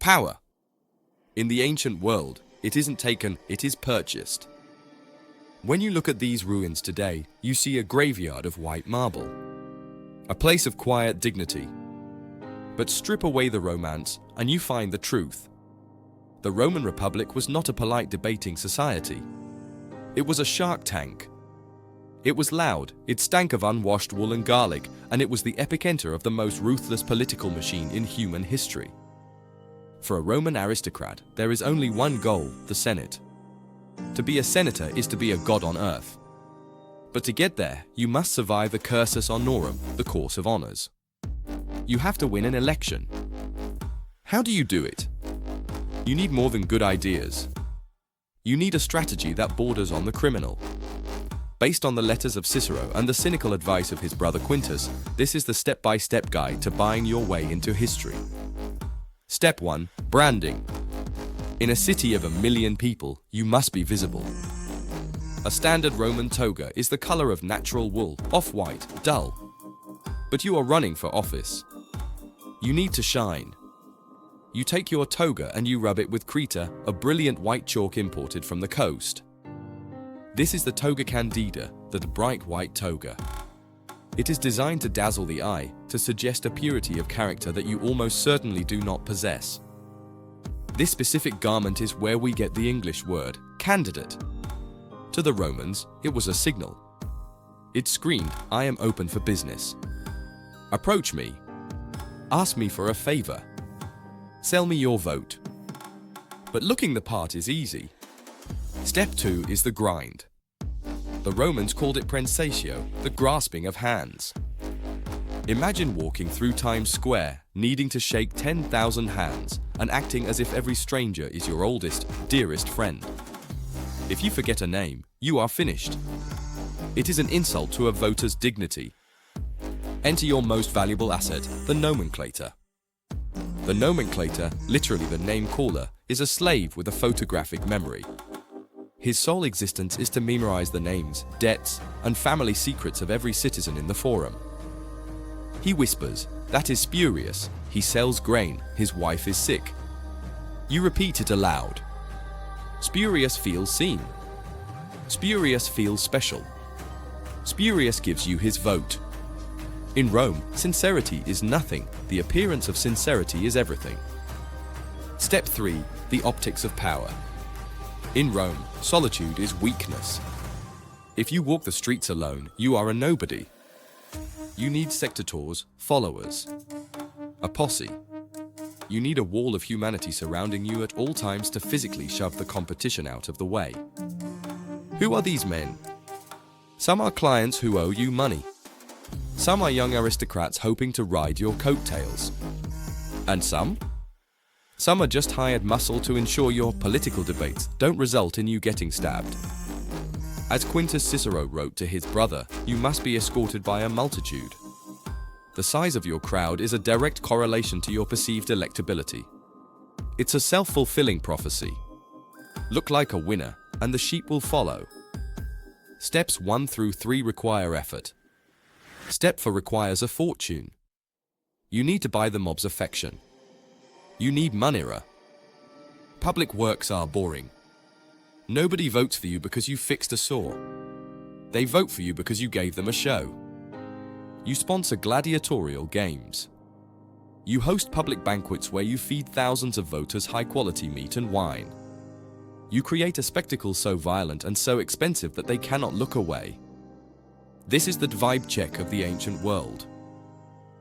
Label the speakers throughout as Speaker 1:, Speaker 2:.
Speaker 1: Power. In the ancient world, it isn't taken, it is purchased. When you look at these ruins today, you see a graveyard of white marble, a place of quiet dignity. But strip away the romance and you find the truth. The Roman Republic was not a polite debating society. It was a shark tank. It was loud, it stank of unwashed wool and garlic, and it was the epicenter of the most ruthless political machine in human history. For a Roman aristocrat, there is only one goal, the Senate. To be a senator is to be a god on earth. But to get there, you must survive the cursus honorum, the course of honors. You have to win an election. How do you do it? You need more than good ideas. You need a strategy that borders on the criminal. Based on the letters of Cicero and the cynical advice of his brother Quintus, this is the step-by-step guide to buying your way into history. Step 1. Branding. In a city of 1 million people, you must be visible. A standard Roman toga is the color of natural wool, off-white, dull. But you are running for office. You need to shine. You take your toga and you rub it with Creta, a brilliant white chalk imported from the coast. This is the toga candida, the bright white toga. It is designed to dazzle the eye, to suggest a purity of character that you almost certainly do not possess. This specific garment is where we get the English word, candidate. To the Romans, it was a signal. It screamed, I am open for business. Approach me. Ask me for a favor. Sell me your vote. But looking the part is easy. Step 2 is the grind. The Romans called it prensatio, the grasping of hands. Imagine walking through Times Square, needing to shake 10,000 hands and acting as if every stranger is your oldest, dearest friend. If you forget a name, you are finished. It is an insult to a voter's dignity. Enter your most valuable asset, the Nomenclator. The Nomenclator, literally the name caller, is a slave with a photographic memory. His sole existence is to memorize the names, debts, and family secrets of every citizen in the forum. He whispers, that is spurious, he sells grain, his wife is sick. You repeat it aloud. Spurious feels seen. Spurious feels special. Spurious gives you his vote. In Rome, sincerity is nothing, the appearance of sincerity is everything. Step 3. The optics of power. In Rome, solitude is weakness. If you walk the streets alone, you are a nobody. You need sectators, followers, a posse. You need a wall of humanity surrounding you at all times to physically shove the competition out of the way. Who are these men? Some are clients who owe you money. Some are young aristocrats hoping to ride your coattails. And some? Some are just hired muscle to ensure your political debates don't result in you getting stabbed. As Quintus Cicero wrote to his brother, you must be escorted by a multitude. The size of your crowd is a direct correlation to your perceived electability. It's a self-fulfilling prophecy. Look like a winner, and the sheep will follow. Steps 1 through 3 require effort. Step 4 requires a fortune. You need to buy the mob's affection. You need monera. Public works are boring. Nobody votes for you because you fixed a saw. They vote for you because you gave them a show. You sponsor gladiatorial games. You host public banquets where you feed thousands of voters high-quality meat and wine. You create a spectacle so violent and so expensive that they cannot look away. This is the vibe check of the ancient world.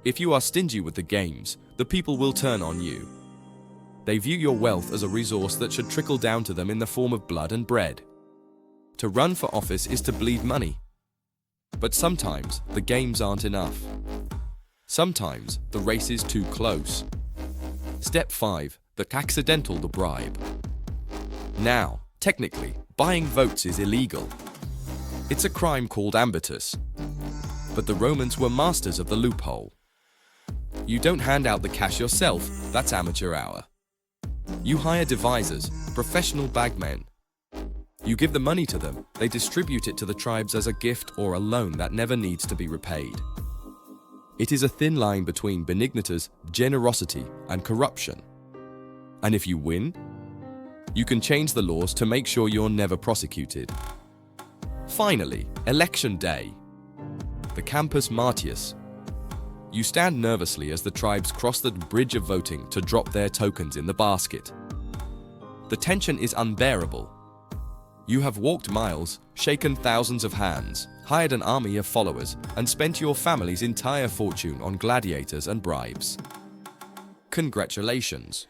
Speaker 1: If you are stingy with the games, the people will turn on you. They view your wealth as a resource that should trickle down to them in the form of blood and bread. To run for office is to bleed money. But sometimes the games aren't enough. Sometimes the race is too close. Step 5. The accidental the bribe. Now, technically, buying votes is illegal. It's a crime called Ambitus. But the Romans were masters of the loophole. You don't hand out the cash yourself, that's amateur hour. You hire devisers, professional bagmen. You give the money to them, they distribute it to the tribes as a gift or a loan that never needs to be repaid. It is a thin line between benignitas, generosity, and corruption. And if you win, you can change the laws to make sure you're never prosecuted. Finally, election day. The Campus Martius. You stand nervously as the tribes cross the bridge of voting to drop their tokens in the basket. The tension is unbearable. You have walked miles, shaken thousands of hands, hired an army of followers, and spent your family's entire fortune on gladiators and bribes. Congratulations!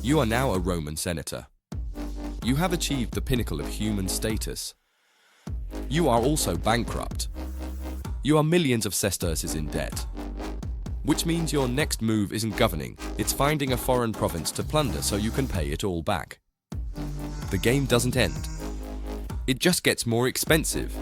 Speaker 1: You are now a Roman senator. You have achieved the pinnacle of human status. You are also bankrupt. You are millions of sesterces in debt. Which means your next move isn't governing, it's finding a foreign province to plunder so you can pay it all back. The game doesn't end. It just gets more expensive.